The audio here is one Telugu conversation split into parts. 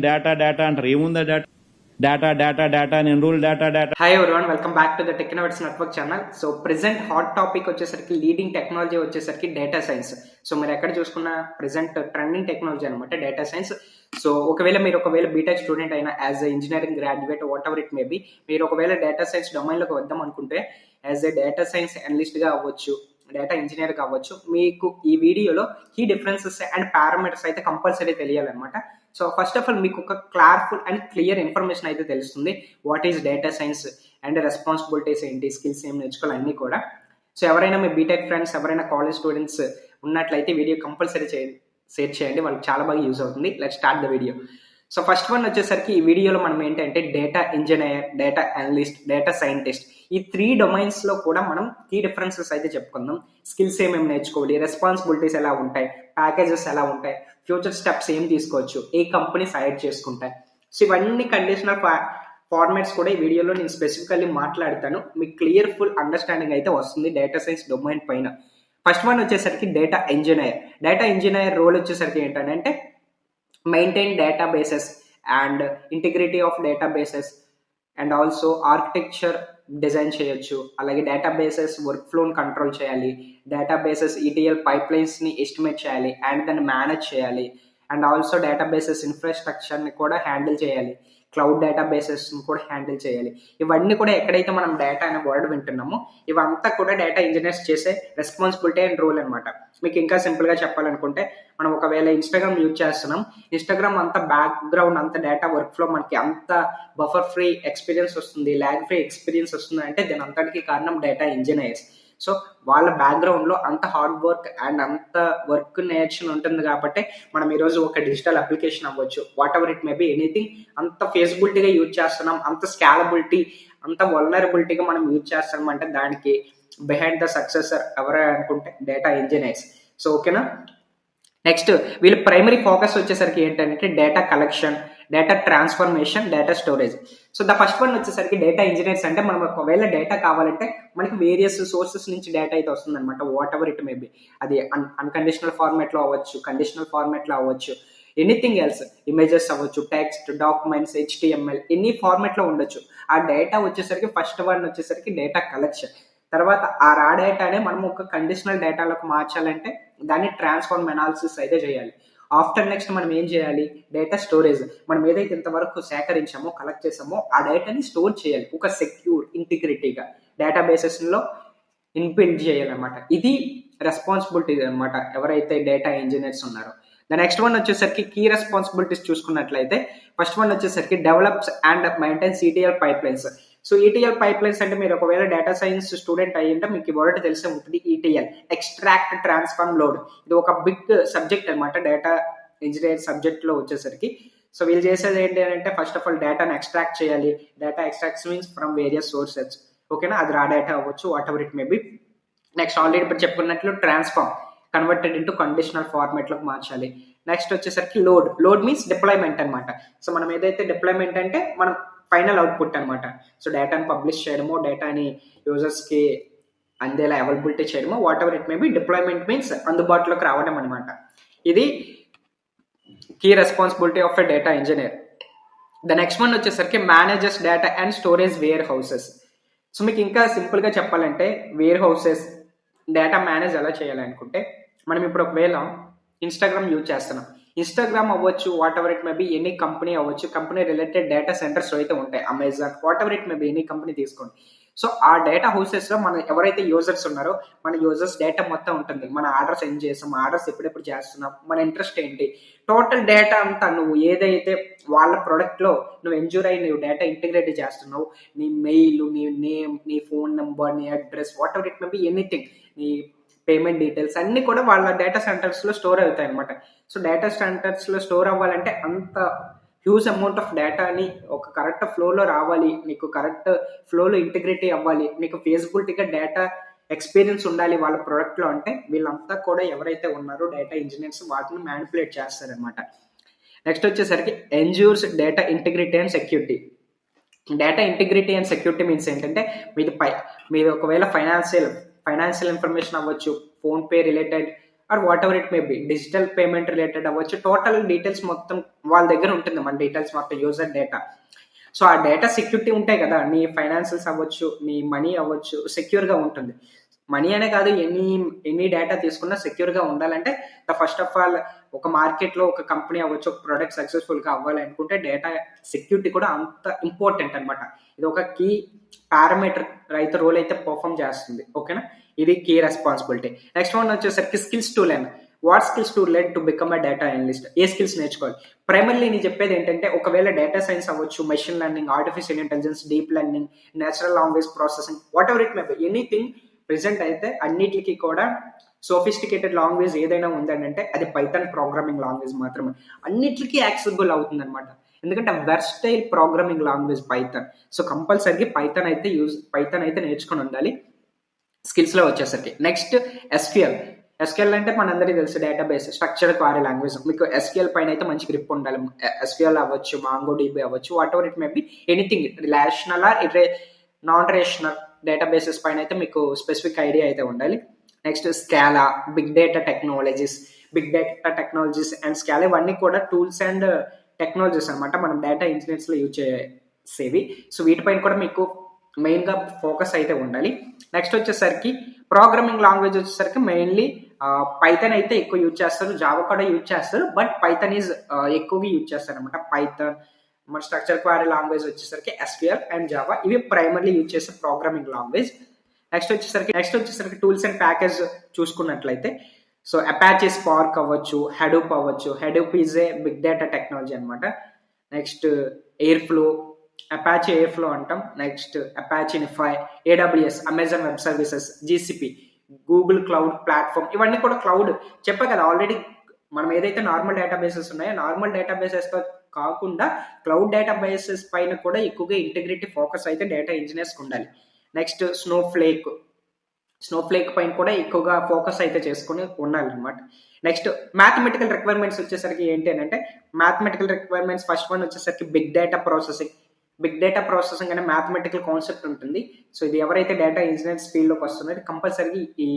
డేటా అంటారు. ఏముందా డేటా అని enroll data. Hi everyone, welcome back to the Technoverse network channel. So present hot topic వచ్చేసరికి లీడింగ్ టెక్నాలజీ వచ్చేసరికి డేటా సైన్స్. సో మీరు ఎక్కడ చూసుకున్న ప్రెసెంట్ ట్రెండింగ్ టెక్నాలజీ అనమాట డేటా సైన్స్. సో మీరు ఒకవేళ బీటెక్ స్టూడెంట్ అయినా, as a engineering graduate, whatever it may be, మీరు ఒకవేళ డేటా సైన్స్ డొమైన్లోకి వద్దాం అనుకుంటే, యాజ్ ఎ డేటా సైన్స్ అనలిస్ట్గా అవ్వచ్చు, డేటా ఇంజనీర్ కావచ్చు, మీకు ఈ వీడియోలో కీ డిఫరెన్సెస్ అండ్ పారామీటర్స్ అయితే కంపల్సరీ తెలియాలన్నమాట. సో ఫస్ట్ ఆఫ్ ఆల్ మీకు ఒక క్లారిఫుల్ అండ్ క్లియర్ ఇన్ఫర్మేషన్ అయితే తెలుస్తుంది. What is data science and responsibilities ఏంటి, స్కిల్స్ ఏం నేర్చుకోవాలి అన్నీ కూడా. సో ఎవరైనా మీ బీటెక్ ఫ్రెండ్స్, ఎవరైనా కాలేజ్ స్టూడెంట్స్ ఉన్నట్లయితే వీడియో కంపల్సరీ షేర్ చేయండి, వాళ్ళకి చాలా బాగా యూజ్ అవుతుంది. Let start the video. So first one వచ్చేసరికి ఈ వీడియోలో మనం ఏంటంటే data engineer, data analyst, data scientist, ఈ 3 డొమైన్స్లో కూడా మనం కీ డిఫరెన్సెస్ అయితే చెప్పుకుందాం. స్కిల్స్ ఏమేమి నేర్చుకోవాలి, రెస్పాన్సిబిలిటీస్ ఎలా ఉంటాయి, ప్యాకేజెస్ ఎలా ఉంటాయి, ఫ్యూచర్ స్టెప్స్ ఏం తీసుకోవచ్చు, ఏ కంపెనీస్ హైర్ చేసుకుంటాయి. సో ఇవన్నీ కండిషనల్ ఫార్మాట్స్ కూడా ఈ వీడియోలో నేను స్పెసిఫికల్లీ మాట్లాడతాను. మీకు క్లియర్ ఫుల్ అండర్స్టాండింగ్ అయితే వస్తుంది డేటా సైన్స్ డొమైన్ పైన. ఫస్ట్ వన్ వచ్చేసరికి data engineer. Data engineer role వచ్చేసరికి ఏంటంటే maintain databases and integrity of databases and also architecture design చేయొచ్చు. అలాగే డేటాబేసెస్ వర్క్ ఫ్లోని కంట్రోల్ చేయాలి, డేటాబేసెస్ ఈటీఎల్ పైప్లైన్స్ని ఎస్టిమేట్ చేయాలి అండ్ దాన్ని మేనేజ్ చేయాలి, అండ్ ఆల్సో డేటాబేసెస్ ఇన్ఫ్రాస్ట్రక్చర్ని కూడా హ్యాండిల్ చేయాలి, క్లౌడ్ డేటాబేసెస్ని కూడా హ్యాండిల్ చేయాలి. ఇవన్నీ కూడా ఎక్కడైతే మనం డేటా అనే వర్డ్ వింటున్నామో ఇవంతా కూడా డేటా ఇంజనీర్స్ చేసే రెస్పాన్సిబిలిటీ అండ్ రోల్ అనమాట. మీకు ఇంకా సింపుల్గా చెప్పాలనుకుంటే, మనం ఒకవేళ ఇన్స్టాగ్రామ్ యూజ్ చేస్తున్నాం, ఇన్స్టాగ్రామ్ అంత బ్యాక్గ్రౌండ్ అంత డేటా వర్క్ ఫ్లో మనకి అంత బఫర్ ఫ్రీ ఎక్స్పీరియన్స్ వస్తుంది, ల్యాగ్ ఫ్రీ ఎక్స్పీరియన్స్ వస్తుంది అంటే దీని అంతటికి కారణం డేటా ఇంజనీర్స్. సో వాళ్ళ బ్యాక్గ్రౌండ్లో అంత హార్డ్ వర్క్ అండ్ అంత వర్క్ నేర్చుకుని ఉంటుంది కాబట్టి మనం ఈరోజు ఒక డిజిటల్ అప్లికేషన్ అవ్వచ్చు, whatever it may be anything, అంత ఫేసిబిలిటీగా యూజ్ చేస్తున్నాం, అంత స్కాలబిలిటీ, అంత వల్నరబిలిటీగా మనం యూజ్ చేస్తున్నాం అంటే దానికి బిహైండ్ ద సక్సెసర్ ఎవరై అనుకుంటే డేటా ఇంజనీర్స్. సో ఓకేనా. నెక్స్ట్ వీళ్ళ ప్రైమరీ ఫోకస్ వచ్చేసరికి ఏంటంటే data collection, data transformation, data storage. So the first one వచ్చేసరికి డేటా ఇంజనీర్స్ అంటే మనం ఒకవేళ డేటా కావాలంటే మనకి వేరియస్ సోర్సెస్ నుంచి డేటా అయితే వస్తుంది అనమాట, what ever it may B. అది అన్కండిషనల్ ఫార్మాట్లో అవ్వచ్చు, కండిషనల్ ఫార్మాట్లో అవ్వచ్చు, ఎనీథింగ్ ఎల్స్, ఇమేజెస్ అవ్వచ్చు, టెక్స్ట్, డాక్యుమెంట్స్, HTML, ఎనీ ఫార్మాట్లో ఉండొచ్చు. ఆ డేటా వచ్చేసరికి ఫస్ట్ వన్ వచ్చేసరికి డేటా కలెక్షన్. తర్వాత ఆ రా డేటానే మనం ఒక కండిషనల్ డేటాలోకి మార్చాలంటే దాన్ని ట్రాన్స్ఫార్మ్ అనాలిసిస్ అయితే చేయాలి. ఆఫ్టర్ నెక్స్ట్ మనం ఏం చేయాలి, డేటా స్టోరేజ్. మనం ఏదైతే ఇంతవరకు సేకరించామో, కలెక్ట్ చేసామో ఆ డేటాని స్టోర్ చేయాలి ఒక సెక్యూర్ ఇంటిగ్రిటీగా డేటాబేసెస్లో ఇన్బిల్డ్ చేయాలన్నమాట. ఇది రెస్పాన్సిబిలిటీ అనమాట ఎవరైతే డేటా ఇంజనీర్స్ ఉన్నారో. ద నెక్స్ట్ వన్ వచ్చేసరికి కీ రెస్పాన్సిబిలిటీస్ చూసుకున్నట్లయితే ఫస్ట్ వన్ వచ్చేసరికి develops and maintains ETL pipelines. So ETL pipelines అంటే మీరు ఒకవేళ డేటా సైన్స్ స్టూడెంట్ అయ్యింటే మీకు వర్డ్ తెలిసే ఉంటుంది. ETL, extract transform load. ఇది ఒక బిగ్ సబ్జెక్ట్ అనమాట డేటా ఇంజనీర్ సబ్జెక్ట్లో వచ్చేసరికి. సో వీళ్ళు చేసేది ఏంటి అంటే ఫస్ట్ ఆఫ్ ఆల్ డేటాను ఎక్స్ట్రాక్ట్ చేయాలి. Data extract means from various sources, ఓకేనా. అది రా డేటా అవ్వచ్చు, whatever it may B. Next already ఇప్పుడు చెప్పుకున్నట్లు ట్రాన్స్ఫార్మ్, కన్వర్టెడ్ ఇంటూ కండిషనల్ ఫార్మాట్లోకి మార్చాలి. నెక్స్ట్ వచ్చేసరికి లోడ్ మీన్స్ డిప్లాయ్మెంట్ అనమాట. సో మనం ఏదైతే డిప్లాయ్మెంట్ అంటే మనం ఫైనల్ అవుట్పుట్ అనమాట. సో డేటాని పబ్లిష్ చేయడమో, డేటాని యూజర్స్కి అందేలా అవైలబిలిటీ చేయడమో, whatever it may be. Deployment means అందుబాటులోకి రావడం అనమాట. ఇది key responsibility of a data engineer. The next one వచ్చేసరికి manages data and storage warehouses. So మీకు ఇంకా సింపుల్గా చెప్పాలంటే వేర్ హౌసెస్ డేటా మేనేజ్ ఎలా చేయాలనుకుంటే, మనం ఇప్పుడు ఒకవేళ ఇన్స్టాగ్రామ్ యూజ్ చేస్తున్నాం, ఇన్స్టాగ్రామ్ అవ్వచ్చు, whatever it may B, any company అవ్వచ్చు, కంపెనీ రిలేటెడ్ డేటా సెంటర్స్ అయితే ఉంటాయి, Amazon, what ever it may B, any company తీసుకోండి. సో ఆ డేటా హౌసెస్లో మన ఎవరైతే యూజర్స్ ఉన్నారో మన యూజర్స్ డేటా మొత్తం ఉంటుంది. మన ఆర్డర్స్ ఏం చేస్తాం, ఆర్డర్స్ ఎప్పుడెప్పుడు చేస్తున్నాం, మన ఇంట్రెస్ట్ ఏంటి, టోటల్ డేటా అంతా నువ్వు ఏదైతే వాళ్ళ ప్రొడక్ట్లో నువ్వు ఎంజూర్ అయ్యి నువ్వు డేటా ఇంటిగ్రేట్ చేస్తున్నావు, నీ మెయిల్, నీ నేమ్, నీ ఫోన్ నెంబర్, నీ address, what ever it may be, anything, నీ పేమెంట్ డీటెయిల్స్ అన్నీ కూడా వాళ్ళ డేటా సెంటర్స్లో స్టోర్ అవుతాయి అనమాట. సో డేటా సెంటర్స్లో స్టోర్ అవ్వాలంటే అంత హ్యూజ్ అమౌంట్ ఆఫ్ డేటాని ఒక కరెక్ట్ ఫ్లోలో రావాలి, నీకు కరెక్ట్ ఫ్లోలో ఇంటిగ్రిటీ అవ్వాలి, నీకు ఫేజిబిలిటీగా డేటా ఎక్స్పీరియన్స్ ఉండాలి వాళ్ళ ప్రోడక్ట్లో అంటే వీళ్ళంతా కూడా ఎవరైతే ఉన్నారో డేటా ఇంజనీర్స్ వాటిని మ్యానిపులేట్ చేస్తారనమాట. నెక్స్ట్ వచ్చేసరికి ensures data integrity and security. Data integrity and security means ఏంటంటే మీది ఒకవేళ ఫైనాన్షియల్ ఇన్ఫర్మేషన్ అవ్వచ్చు, PhonePe related or whatever it may be, digital payment related అవ్వచ్చు, టోటల్ డీటెయిల్స్ మొత్తం వాళ్ళ దగ్గర ఉంటుంది, మన డీటెయిల్స్ మొత్తం యూజర్ డేటా. సో ఆ డేటా సెక్యూరిటీ ఉంటాయి కదా, నీ ఫైనాన్షియల్స్ అవ్వచ్చు, నీ మనీ అవ్వచ్చు, సెక్యూర్గా ఉంటుంది. మనీ అనే కాదు, ఎన్ని డేటా తీసుకున్నా సెక్యూర్గా ఉండాలంటే ఫస్ట్ ఆఫ్ ఆల్ ఒక మార్కెట్లో ఒక కంపెనీ అవ్వచ్చు, ఒక ప్రోడక్ట్ సక్సెస్ఫుల్గా అవ్వాలి అనుకుంటే డేటా సెక్యూరిటీ కూడా అంత ఇంపార్టెంట్ అనమాట. ఇది ఒక కీ పారామీటర్ అయితే రోల్ అయితే పర్ఫామ్ చేస్తుంది. ఓకేనా, ఇది కీ రెస్పాన్సిబిలిటీ. నెక్స్ట్ వన్ వచ్చేసరికి skills to learn. What skills to learn to become a data analyst? A skills నేర్చుకోవాలి? ప్రైమర్లీ నేను చెప్పేది ఏంటంటే, ఒకవేళ డేటా సైన్స్ అవ్వచ్చు, machine learning, artificial intelligence, deep learning, natural language processing, what ever it may be, anything. Present అయితే అన్నిటికీ కూడా సోఫిస్టికేటెడ్ లాంగ్వేజ్ ఏదైనా ఉందంటే అది పైథాన్ ప్రోగ్రామింగ్ లాంగ్వేజ్ మాత్రమే అన్నిటికీ యాక్సెసిబుల్ అవుతుంది అనమాట. ఎందుకంటే versatile programming language Python. So compulsory Python అయితే నేర్చుకొని ఉండాలి స్కిల్స్లో వచ్చేసరికి. నెక్స్ట్ ఎస్క్యూఎల్ అంటే మనందరికీ తెలుసు, డేటాబేస్ స్ట్రక్చర్డ్ క్వరీ లాంగ్వేజ్. మీకు ఎస్క్యూఎల్ పైన అయితే మంచి గ్రిప్ ఉండాలి. ఎస్క్యూఎల్ అవ్వచ్చు, మాంగో డీబీ అవ్వచ్చు, whatever it may be, anything relational or non relational databases పైన అయితే మీకు స్పెసిఫిక్ ఐడియా అయితే ఉండాలి. Next Scala, big data technologies and Scala, ఇవన్నీ కూడా టూల్స్ అండ్ టెక్నాలజీస్ అనమాట, మనం డేటా ఇంజనీర్స్లో యూజ్ చేసేవి. సో వీటిపైన కూడా మీకు మెయిన్గా ఫోకస్ అయితే ఉండాలి. నెక్స్ట్ వచ్చేసరికి ప్రోగ్రామింగ్ లాంగ్వేజ్ వచ్చేసరికి మెయిన్లీ పైథాన్ అయితే ఎక్కువ యూజ్ చేస్తారు, జావా కూడా యూజ్ చేస్తారు, బట్ పైథాన్ ఈజ్ ఎక్కువగా యూజ్ చేస్తారు అనమాట. పైథాన్, మన స్ట్రక్చర్ క్వరీ లాంగ్వేజ్ వచ్చేసరికి ఎస్క్యూఎల్ అండ్ జావా, ఇవి ప్రైమర్లీ యూజ్ చేసే ప్రోగ్రామింగ్ లాంగ్వేజ్. నెక్స్ట్ వచ్చేసరికి టూల్స్ అండ్ ప్యాకేజ్ చూసుకున్నట్లయితే, సో అపాచీ స్పార్క్ అవ్వచ్చు, హెడూప్ అవ్వచ్చు. Hadoop is a big data technology అనమాట. నెక్స్ట్ అపాచీ ఎయిర్ ఫ్లో అంటాం. Next Apache NiFi, AWS, Amazon web services, GCP, Google cloud platform, ఇవన్నీ కూడా క్లౌడ్. చెప్పా కదా ఆల్రెడీ, మనం ఏదైతే నార్మల్ డేటాబేసెస్ ఉన్నాయో నార్మల్ డేటాబేసెస్ కాకుండా క్లౌడ్ డేటాబేసెస్ పైన కూడా ఎక్కువగా ఇంటిగ్రిటీ ఫోకస్ అయితే డేటా ఇంజనీర్స్కి ఉండాలి. నెక్స్ట్ స్నోఫ్లేక్ పైన కూడా ఎక్కువగా ఫోకస్ అయితే చేసుకుని ఉండాలన్నమాట. నెక్స్ట్ మ్యాథమెటికల్ రిక్వైర్మెంట్స్ వచ్చేసరికి ఏంటి అని అంటే, మ్యాథమెటికల్ రిక్వైర్మెంట్స్ ఫస్ట్ వన్ వచ్చేసరికి బిగ్ డేటా ప్రాసెసింగ్ అనే మ్యాథమెటికల్ కాన్సెప్ట్ ఉంటుంది. సో ఇది ఎవరైతే డేటా ఇంజనీర్స్ ఫీల్డ్లోకి వస్తున్నారో కంపల్సరీ ఈ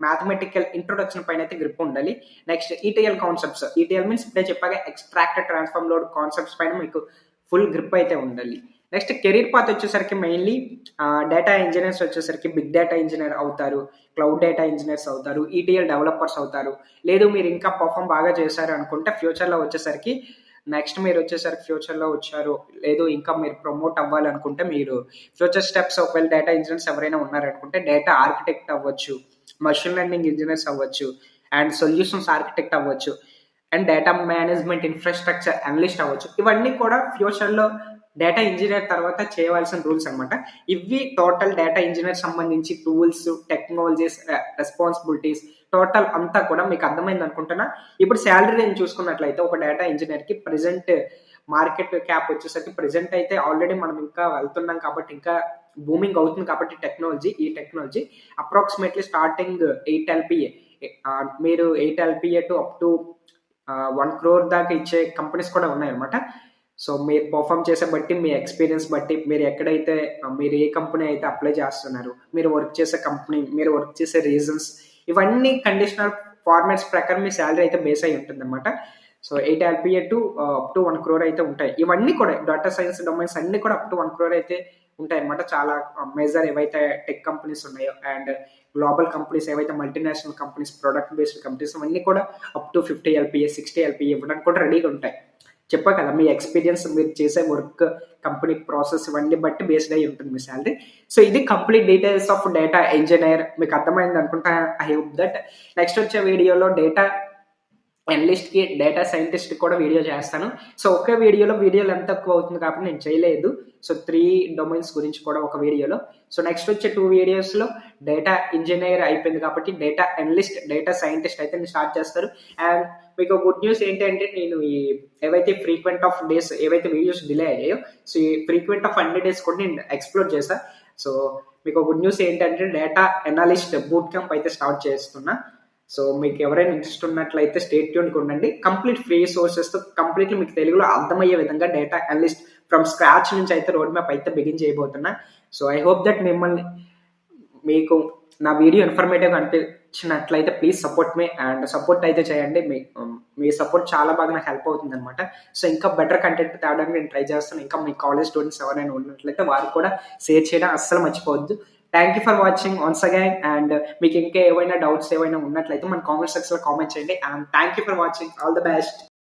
మ్యాథమెటికల్ ఇంట్రొడక్షన్ పైన అయితే గ్రిప్ ఉండాలి. Next ETL concepts, ETL means ఇప్పుడే చెప్పాక ఎక్స్ట్రాక్ట్ ట్రాన్స్ఫార్మ్ లోడ్ కాన్సెప్ట్స్ పైన మీకు ఫుల్ గ్రిప్ అయితే ఉండాలి. నెక్స్ట్ కెరీర్ పాత్ వచ్చేసరికి మెయిన్లీ డేటా ఇంజనీర్స్ వచ్చేసరికి బిగ్ డేటా ఇంజనీర్ అవుతారు, క్లౌడ్ డేటా ఇంజనీర్స్ అవుతారు, ఈటీఎల్ డెవలపర్స్ అవుతారు. లేదు మీరు ఇంకా పర్ఫామ్ బాగా చేశారు అనుకుంటే ఫ్యూచర్లో వచ్చేసరికి ఫ్యూచర్లో వచ్చారు, లేదు ఇంకా మీరు ప్రమోట్ అవ్వాలనుకుంటే మీరు ఫ్యూచర్ స్టెప్స్, ఒకవేళ డేటా ఇంజనీర్స్ ఎవరైనా ఉన్నారనుకుంటే డేటా ఆర్కిటెక్ట్ అవ్వచ్చు, మషిన్ లెర్నింగ్ ఇంజనీర్స్ అవ్వచ్చు, అండ్ సొల్యూషన్స్ ఆర్కిటెక్ట్ అవ్వచ్చు, and data management infrastructure analyst అవ్వచ్చు. ఇవన్నీ కూడా ఫ్యూచర్లో డేటా ఇంజనీర్ తర్వాత చేయవలసిన రూల్స్ అనమాట. ఇవి టోటల్ డేటా ఇంజనీర్ సంబంధించి టూల్స్, టెక్నాలజీస్, రెస్పాన్సిబిలిటీస్ టోటల్ అంతా కూడా మీకు అర్థమైంది అనుకుంటున్నా. ఇప్పుడు శాలరీ రేంజ్ చూసుకున్నట్లయితే ఒక డేటా ఇంజనీర్కి ప్రెసెంట్ మార్కెట్ క్యాప్ వచ్చేసరికి ప్రెసెంట్ అయితే ఆల్రెడీ మనం ఇంకా వెళ్తున్నాం కాబట్టి, ఇంకా బూమింగ్ అవుతుంది కాబట్టి ఈ టెక్నాలజీ అప్రాక్సిమేట్లీ స్టార్టింగ్ 8 LPA, మీరు 8 LPA to up to 1 crore దాకా ఇచ్చే కంపెనీస్ కూడా ఉన్నాయన్నమాట. సో మీరు పర్ఫామ్ చేసే బట్టి, మీ ఎక్స్పీరియన్స్ బట్టి, మీరు ఏ కంపెనీ అయితే అప్లై చేస్తున్నారు, మీరు వర్క్ చేసే కంపెనీ, మీరు వర్క్ చేసే రీజన్స్, ఇవన్నీ కండిషనల్ ఫార్మాట్స్ ప్రకారం మీ శాలరీ అయితే బేస్ అయి ఉంటుంది అనమాట. So 8 LPA to up to 1 crore అయితే ఉంటాయి. ఇవన్నీ కూడా డేటా సైన్స్ డొమైన్స్ అన్ని కూడా అప్ టు 1 crore అయితే ఉంటాయి అనమాట. చాలా మేజర్ ఏవైతే టెక్ కంపెనీస్ ఉన్నాయో అండ్ గ్లోబల్ కంపెనీస్ ఏవైతే multinational companies, product based companies, అవన్నీ కూడా అప్ టు 50 LPA 60 LPA ఇవ్వడానికి కూడా రెడీగా ఉంటాయి. చెప్పా కదా, మీ ఎక్స్పీరియన్స్, మీరు చేసే వర్క్, కంపెనీ ప్రాసెస్, ఇవన్నీ బట్టి బేస్డ్ అయి ఉంటుంది మీ శాలరీ. సో ఇది complete details of data engineer. మీకు అర్థమైంది అనుకుంటా, ఐ హోప్ దట్. నెక్స్ట్ వచ్చే వీడియోలో డేటా అనలిస్ట్కి, డేటా సైంటిస్ట్కి కూడా వీడియో చేస్తాను. సో ఒకే వీడియోలు ఎంత తక్కువ అవుతుంది కాబట్టి నేను చేయలేదు. సో 3 డొమైన్స్ గురించి కూడా ఒక వీడియోలో. సో నెక్స్ట్ వచ్చే 2 వీడియోస్లో డేటా ఇంజనీర్ అయిపోయింది కాబట్టి డేటా అనలిస్ట్, డేటా సైంటిస్ట్ అయితే నేను స్టార్ట్ చేస్తారు. అండ్ మీకు గుడ్ న్యూస్ ఏంటంటే, నేను ఏవైతే ఫ్రీక్వెంట్ ఆఫ్ డేస్ ఏవైతే వీడియోస్ డిలే అయ్యాయో, సో ఈ ఫ్రీక్వెంట్ ఆఫ్ 100 days కూడా నేను ఎక్స్ప్లోర్ చేశాను. సో మీకు గుడ్ న్యూస్ ఏంటంటే, డేటా అనలిస్ట్ బూట్ క్యాంప్ అయితే స్టార్ట్ చేస్తున్నా. సో మీకు ఎవరైనా ఇంట్రెస్ట్ ఉన్నట్లయితే స్టే ట్యూన్గా ఉండండి. కంప్లీట్ ఫ్రీ సోర్సెస్తో కంప్లీట్లీ మీకు తెలుగులో అర్థమయ్యే విధంగా డేటా అనలిస్ట్ ఫ్రమ్ స్క్రాచ్ నుంచి అయితే రోడ్ మ్యాప్ అయితే బిగిన్ చేయబోతున్నా. సో ఐ హోప్ దట్ మీకు నా వీడియో ఇన్ఫర్మేటివ్గా నచ్చినట్లయితే ప్లీజ్ సపోర్ట్ మీ అండ్ సపోర్ట్ అయితే చేయండి. మీ సపోర్ట్ చాలా బాగా నాకు హెల్ప్ అవుతుంది అనమాట. సో ఇంకా బెటర్ కంటెంట్ తేవడానికి నేను ట్రై చేస్తాను. ఇంకా మీ కాలేజ్ స్టూడెంట్స్ ఎవరైనా ఉన్నట్లయితే వారు కూడా షేర్ చేయడం అస్సలు మర్చిపోవద్దు. Thank you for watching once again. And మీకు ఇంకా ఏవైనా డౌట్స్ ఏవైనా ఉన్నట్లయితే మన కామెంట్ సెక్షన్ లో కామెంట్ చేయండి. And thank you for watching. All the best.